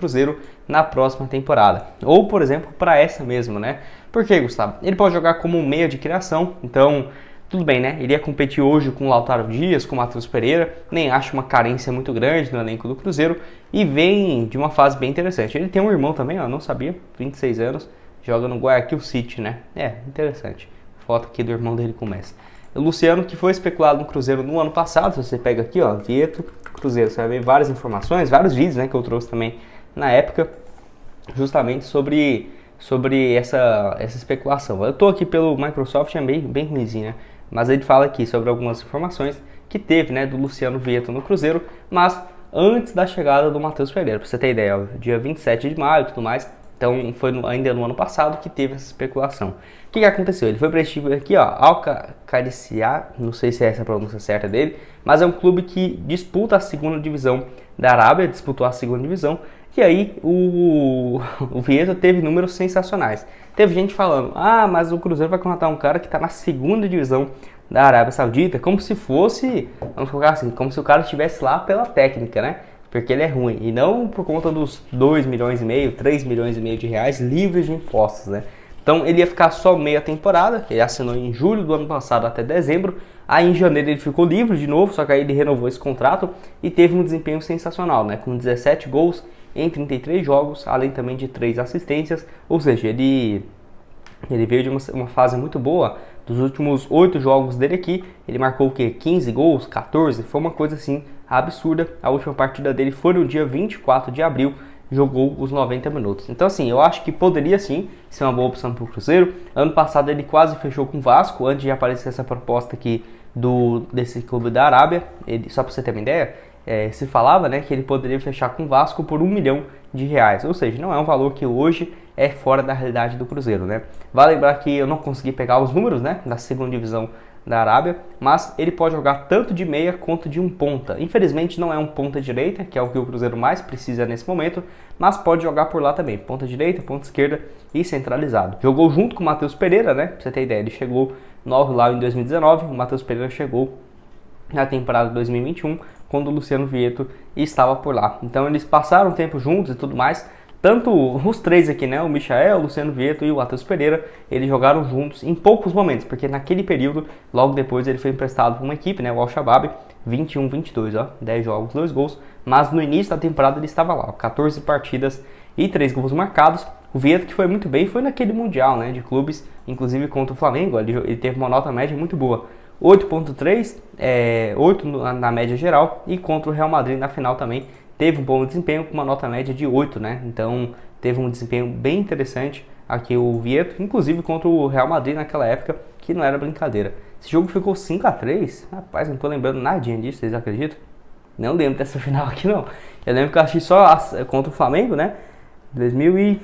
Cruzeiro na próxima temporada. Ou, por exemplo, para essa mesmo, né? Por que, Gustavo? Ele pode jogar como um meia de criação, então tudo bem, né? Ele ia competir hoje com o Lautaro Dias, com o Matheus Pereira, nem acho uma carência muito grande no elenco do Cruzeiro e vem de uma fase bem interessante. Ele tem um irmão também, ó, não sabia, 26 anos, joga no Guayaquil City, né? É, interessante. Foto aqui do irmão dele começa. O Luciano, que foi especulado no Cruzeiro no ano passado, se você pega aqui, ó, Vieto, Cruzeiro, você vai ver várias informações, vários vídeos, né, que eu trouxe também na época, justamente sobre essa especulação. Eu tô aqui pelo Microsoft, é bem ruimzinho, né? Mas ele fala aqui sobre algumas informações que teve, né, do Luciano Vieto no Cruzeiro, mas antes da chegada do Matheus Pereira. Pra você ter ideia, ó, dia 27 de maio e tudo mais, então foi ainda no ano passado que teve essa especulação. O que aconteceu? Ele foi para esse time aqui, ó, Al-Qadisiya, não sei se é essa a pronúncia certa dele, mas é um clube que disputa a segunda divisão da Arábia, disputou a segunda divisão, e aí o Vieto teve números sensacionais. Teve gente falando, mas o Cruzeiro vai contratar um cara que está na segunda divisão da Arábia Saudita, como se fosse, vamos colocar assim, como se o cara estivesse lá pela técnica, né? Porque ele é ruim, e não por conta dos 2 milhões e meio, 3 milhões e meio de reais livres de impostos, né? Então ele ia ficar só meia temporada, ele assinou em julho do ano passado até dezembro, aí em janeiro ele ficou livre de novo, só que aí ele renovou esse contrato e teve um desempenho sensacional, né? Com 17 gols em 33 jogos, além também de 3 assistências, ou seja, ele veio de uma fase muito boa. Dos últimos 8 jogos dele aqui, ele marcou o quê? 15 gols, 14, foi uma coisa assim absurda. A última partida dele foi no dia 24 de abril, jogou os 90 minutos. Então assim, eu acho que poderia sim ser uma boa opção para o Cruzeiro. Ano passado ele quase fechou com o Vasco, antes de aparecer essa proposta aqui desse clube da Arábia. Só para você ter uma ideia, se falava, né, que ele poderia fechar com o Vasco por 1 milhão de reais, ou seja, não é um valor que hoje é fora da realidade do Cruzeiro, né? Vale lembrar que eu não consegui pegar os números, né, da segunda divisão da Arábia, mas ele pode jogar tanto de meia quanto de um ponta. Infelizmente não é um ponta direita, que é o que o Cruzeiro mais precisa nesse momento, mas pode jogar por lá também, ponta direita, ponta esquerda e centralizado. Jogou junto com o Matheus Pereira, né? Pra você ter ideia, ele chegou no Al-Hilal em 2019, o Matheus Pereira chegou na temporada de 2021, quando o Luciano Vieto estava por lá. Então eles passaram tempo juntos e tudo mais. Tanto os três aqui, né, o Michael, o Luciano Vieto e o Matheus Pereira, eles jogaram juntos em poucos momentos, porque naquele período, logo depois ele foi emprestado para uma equipe, né, o Al-Shabaab, 21-22, ó, 10 jogos, 2 gols, mas no início da temporada ele estava lá, ó, 14 partidas e 3 gols marcados. O Vieto, que foi muito bem, foi naquele Mundial, né, de clubes, inclusive contra o Flamengo, ele teve uma nota média muito boa. 8.3, 8 na média geral, e contra o Real Madrid na final também teve um bom desempenho com uma nota média de 8, né? Então teve um desempenho bem interessante aqui o Vieto, inclusive contra o Real Madrid naquela época, que não era brincadeira. Esse jogo ficou 5-3, rapaz, não tô lembrando nadinha disso, vocês acreditam? Não lembro dessa final aqui não. Eu lembro que eu achei só contra o Flamengo, né? 2000,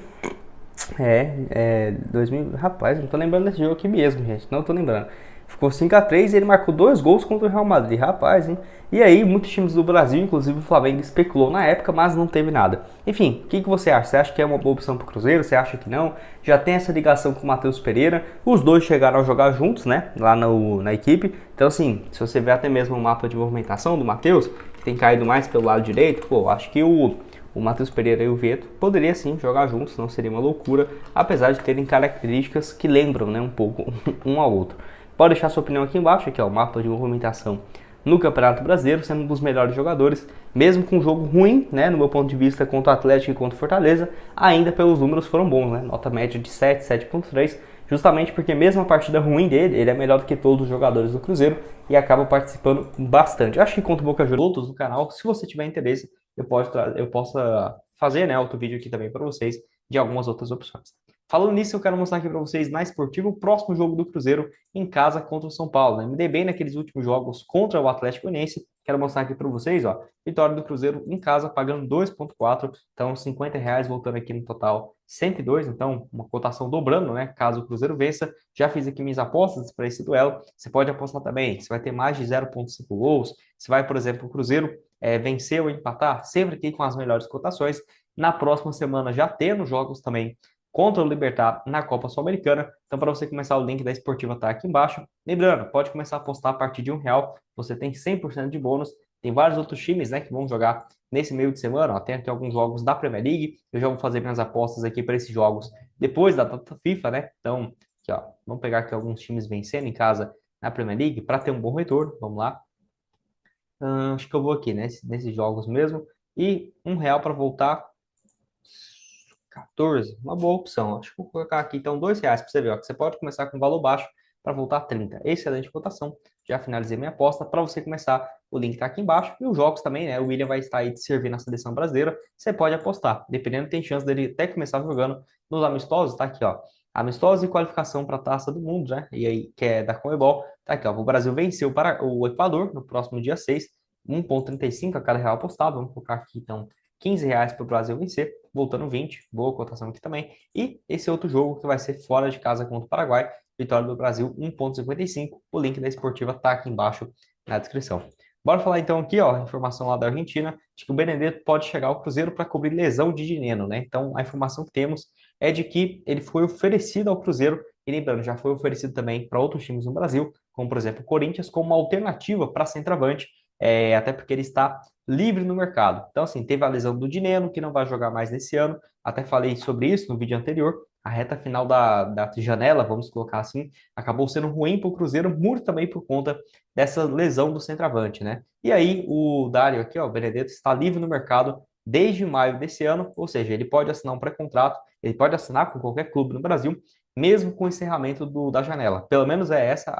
rapaz, não tô lembrando desse jogo aqui mesmo, gente, não tô lembrando. Ficou 5-3 e ele marcou 2 gols contra o Real Madrid, rapaz, hein? E aí, muitos times do Brasil, inclusive o Flamengo, especulou na época, mas não teve nada. Enfim, o que você acha? Você acha que é uma boa opção para o Cruzeiro? Você acha que não? Já tem essa ligação com o Matheus Pereira. Os dois chegaram a jogar juntos, né? Lá na equipe. Então, assim, se você ver até mesmo o mapa de movimentação do Matheus, que tem caído mais pelo lado direito, pô, acho que o Matheus Pereira e o Vieto poderia sim jogar juntos, não seria uma loucura, apesar de terem características que lembram, né, um pouco um ao outro. Pode deixar sua opinião aqui embaixo, aqui ó, o mapa de movimentação no Campeonato Brasileiro, sendo um dos melhores jogadores, mesmo com um jogo ruim, né, no meu ponto de vista, contra o Atlético e contra o Fortaleza, ainda pelos números foram bons, né, nota média de 7, 7.3, justamente porque mesmo a partida ruim dele, ele é melhor do que todos os jogadores do Cruzeiro e acaba participando bastante. Acho que contra o Boca Juniors, outros do canal, se você tiver interesse, eu possa fazer, né, outro vídeo aqui também para vocês de algumas outras opções. Falando nisso, eu quero mostrar aqui para vocês na Esportiva o próximo jogo do Cruzeiro em casa contra o São Paulo, né? Me dei bem naqueles últimos jogos contra o Atlético Goianiense. Quero mostrar aqui para vocês, ó, vitória do Cruzeiro em casa pagando 2.4, então R$50 voltando aqui no total 102, então uma cotação dobrando, né? Caso o Cruzeiro vença. Já fiz aqui minhas apostas para esse duelo. Você pode apostar também, você vai ter mais de 0.5 gols, se vai, por exemplo, o Cruzeiro vencer ou empatar, sempre aqui com as melhores cotações. Na próxima semana já tendo jogos também contra o Libertad na Copa Sul-Americana. Então, para você começar, o link da Esportiva está aqui embaixo. Lembrando, pode começar a apostar a partir de R$1. Você tem 100% de bônus Tem vários outros times, né, que vão jogar nesse meio de semana. Ó, tem aqui alguns jogos da Premier League. Eu já vou fazer minhas apostas aqui para esses jogos depois da data FIFA, né? Então, aqui, ó, vamos pegar aqui alguns times vencendo em casa na Premier League para ter um bom retorno. Vamos lá. Acho que eu vou aqui, né, nesses jogos mesmo. E R$ 1 para voltar 14, uma boa opção. Acho que vou colocar aqui então R$ 2 para você ver, ó, que você pode começar com valor baixo para voltar a 30. Excelente cotação. Já finalizei minha aposta. Para você começar, o link está aqui embaixo. E os jogos também, né? O William vai estar aí de servir na seleção brasileira. Você pode apostar. Dependendo, tem chance dele até começar jogando nos amistosos. Tá aqui, ó. Amistosos e qualificação para a Taça do Mundo, né? E aí, que é da Conmebol. Tá aqui, ó. O Brasil venceu para o Equador no próximo dia 6. 1,35 a cada real apostado. Vamos colocar aqui, então, R$ 15 para o Brasil vencer, voltando 20, boa cotação aqui também. E esse outro jogo que vai ser fora de casa contra o Paraguai, vitória do Brasil 1,55. O link da esportiva tá aqui embaixo na descrição. Bora falar então aqui, ó, informação lá da Argentina, de que o Benedetto pode chegar ao Cruzeiro para cobrir lesão de dinheiro, né? Então a informação que temos é de que ele foi oferecido ao Cruzeiro, e lembrando, já foi oferecido também para outros times no Brasil, como por exemplo o Corinthians, como uma alternativa para centroavante, até porque ele está livre no mercado. Então, assim, teve a lesão do Dineno, que não vai jogar mais nesse ano. Até falei sobre isso no vídeo anterior. A reta final da janela, vamos colocar assim, acabou sendo ruim para o Cruzeiro, muito também por conta dessa lesão do centroavante, né? E aí, o Dário aqui, ó, o Benedetto, está livre no mercado desde maio desse ano, ou seja, ele pode assinar um pré-contrato, ele pode assinar com qualquer clube no Brasil, mesmo com o encerramento da janela. Pelo menos é essa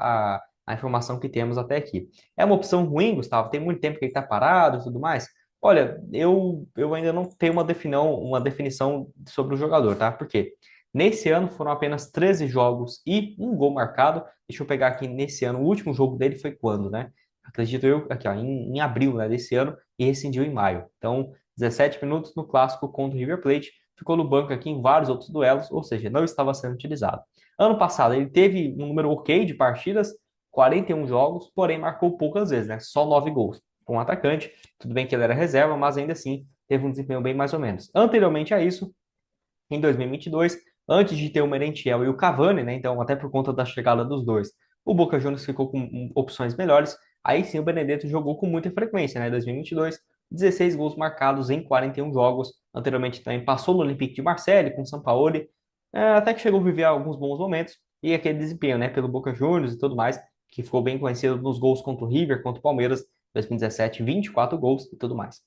a informação que temos até aqui. É uma opção ruim, Gustavo? Tem muito tempo que ele está parado e tudo mais? Olha, eu ainda não tenho uma definição sobre o jogador, tá? Por quê? Nesse ano foram apenas 13 jogos e um gol marcado. Deixa eu pegar aqui nesse ano. O último jogo dele foi quando, né? Acredito eu, aqui, ó, em abril, né, desse ano e rescindiu em maio. Então, 17 minutos no clássico contra o River Plate. Ficou no banco aqui em vários outros duelos, ou seja, não estava sendo utilizado. Ano passado ele teve um número ok de partidas, 41 jogos, porém marcou poucas vezes, né? Só 9 gols. Com um atacante, tudo bem que ele era reserva, mas ainda assim teve um desempenho bem mais ou menos. Anteriormente a isso, em 2022, antes de ter o Merentiel e o Cavani, né? Então, até por conta da chegada dos dois, o Boca Juniors ficou com opções melhores. Aí sim o Benedetto jogou com muita frequência, né? 2022, 16 gols marcados em 41 jogos. Anteriormente também passou no Olympique de Marseille com o Sampaoli, até que chegou a viver alguns bons momentos e aquele desempenho, né? Pelo Boca Juniors e tudo mais, que ficou bem conhecido nos gols contra o River, contra o Palmeiras, 2017, 24 gols e tudo mais.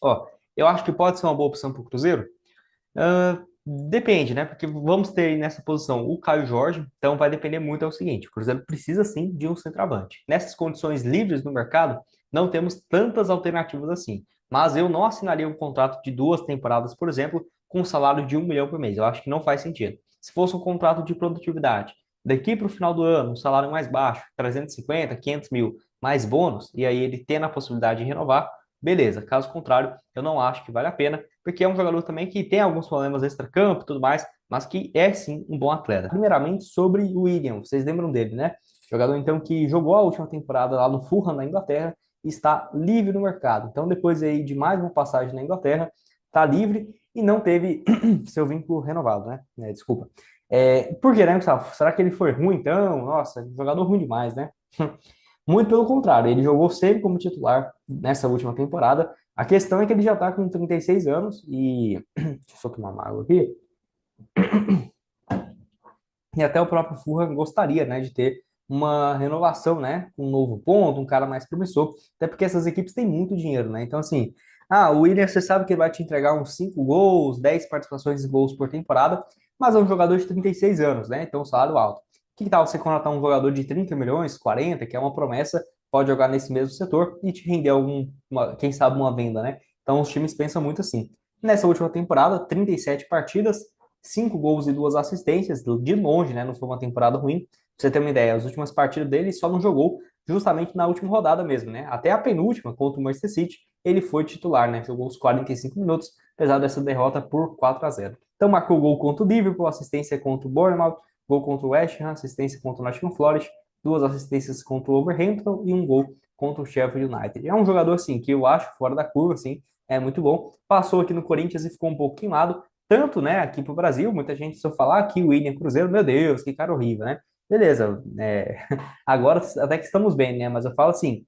Ó, eu acho que pode ser uma boa opção para o Cruzeiro. Depende, né? Porque vamos ter aí nessa posição o Caio Jorge, então vai depender muito. É o seguinte: o Cruzeiro precisa sim de um centroavante. Nessas condições livres no mercado, não temos tantas alternativas assim. Mas eu não assinaria um contrato de 2 temporadas, por exemplo, com um salário de 1 milhão por mês. Eu acho que não faz sentido. Se fosse um contrato de produtividade, daqui para o final do ano, um salário mais baixo, 350, 500 mil, mais bônus, e aí ele tendo a possibilidade de renovar, beleza. Caso contrário, eu não acho que vale a pena, porque é um jogador também que tem alguns problemas extra-campo e tudo mais, mas que é sim um bom atleta. Primeiramente, sobre o William, vocês lembram dele, né? Jogador então que jogou a última temporada lá no Fulham, na Inglaterra, e está livre no mercado. Então, depois aí de mais uma passagem na Inglaterra, está livre e não teve seu vínculo renovado, né? Desculpa. Por que, né, Gustavo? Será que ele foi ruim então? Nossa, jogador ruim demais, né? Muito pelo contrário, ele jogou sempre como titular nessa última temporada. A questão é que ele já está com 36 anos e. Deixa eu só tomar uma água aqui. E até o próprio Fulham gostaria, né, de ter uma renovação, né, um novo ponto, um cara mais promissor, até porque essas equipes têm muito dinheiro, né? Então, assim, o Willian, você sabe que ele vai te entregar uns 5 gols, 10 participações em gols por temporada, mas é um jogador de 36 anos, né? Então, salário alto. Que tal você contratar um jogador de 30 milhões, 40, que é uma promessa, pode jogar nesse mesmo setor e te render quem sabe, uma venda, né? Então, os times pensam muito assim. Nessa última temporada, 37 partidas, 5 gols e 2 assistências, de longe, né? Não foi uma temporada ruim. Pra você ter uma ideia, as últimas partidas dele só não jogou justamente na última rodada mesmo, né? Até a penúltima, contra o Manchester City, ele foi titular, né? Jogou os 45 minutos, apesar dessa derrota por 4-0. Então marcou gol contra o Liverpool, assistência contra o Bournemouth, gol contra o West Ham, assistência contra o Nottingham Forest, 2 assistências contra o Wolverhampton e um gol contra o Sheffield United. É um jogador, assim, que eu acho fora da curva, assim, é muito bom. Passou aqui no Corinthians e ficou um pouco queimado, tanto, né, aqui pro Brasil, muita gente só falar que o William Cruzeiro, meu Deus, que cara horrível, né? Beleza, agora até que estamos bem, né? Mas eu falo assim,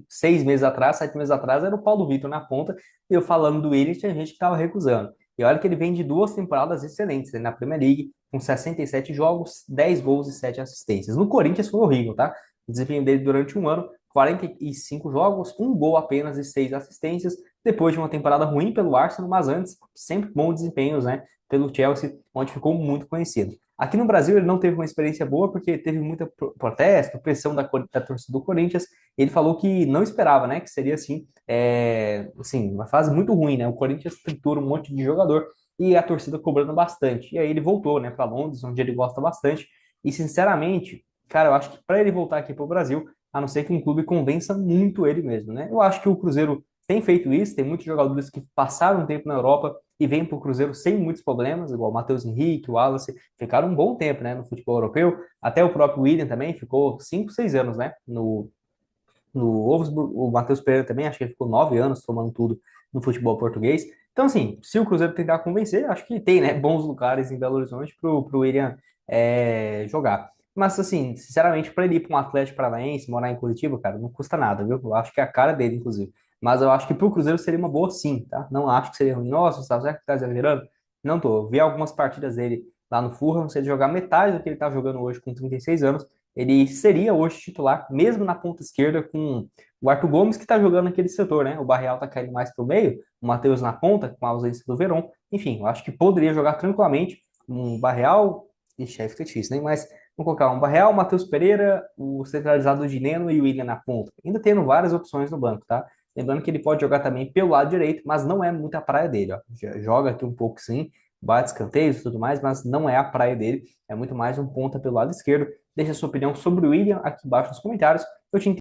6 meses atrás, 7 meses atrás, era o Paulo Vitor na ponta, e eu falando do Willian, tinha gente que estava recusando. E olha que ele vem de 2 temporadas excelentes, né, na Premier League, com 67 jogos, 10 gols e 7 assistências. No Corinthians foi horrível, tá? O desempenho dele durante um ano, 45 jogos, um gol apenas e 6 assistências, depois de uma temporada ruim pelo Arsenal, mas antes, sempre bons desempenhos, né, pelo Chelsea, onde ficou muito conhecido. Aqui no Brasil ele não teve uma experiência boa porque teve muita protesto, pressão da torcida do Corinthians. Ele falou que não esperava, né, que seria assim, uma fase muito ruim, né? O Corinthians tritura um monte de jogador e a torcida cobrando bastante. E aí ele voltou, né, para Londres, onde ele gosta bastante. E sinceramente, cara, eu acho que para ele voltar aqui para o Brasil, a não ser que um clube convença muito ele mesmo, né? Eu acho que o Cruzeiro tem feito isso, tem muitos jogadores que passaram um tempo na Europa e vêm para o Cruzeiro sem muitos problemas, igual o Matheus Henrique, o Wallace, ficaram um bom tempo, né, no futebol europeu. Até o próprio William também ficou 5, 6 anos, né, no Wolfsburg. O Matheus Pereira também, acho que ele ficou 9 anos tomando tudo no futebol português. Então, assim, se o Cruzeiro tentar convencer, acho que tem, né, bons lugares em Belo Horizonte pro William jogar. Mas, assim, sinceramente, para ele ir para um Atlético Paranaense, morar em Curitiba, cara, não custa nada, viu? Eu acho que é a cara dele, inclusive. Mas eu acho que pro Cruzeiro seria uma boa sim, tá? Não acho que seria ruim. Nossa, será que tá exagerando? Não tô. Eu vi algumas partidas dele lá no Fulham, se ele jogar metade do que ele tá jogando hoje com 36 anos, ele seria hoje titular, mesmo na ponta esquerda, com o Arthur Gomes, que está jogando naquele setor, né? O Barreal está caindo mais para o meio, o Matheus na ponta, com a ausência do Verón. Enfim, eu acho que poderia jogar tranquilamente um Barreal. Ixi, aí fica difícil, né? Mas vamos colocar um Barreal, Matheus Pereira, o centralizado de Neno e o William na ponta. Ainda tendo várias opções no banco, tá? Lembrando que ele pode jogar também pelo lado direito, mas não é muito a praia dele, ó. Joga aqui um pouco sim, bate escanteios e tudo mais, mas não é a praia dele. É muito mais um ponta pelo lado esquerdo. Deixe a sua opinião sobre o William aqui embaixo nos comentários. Eu te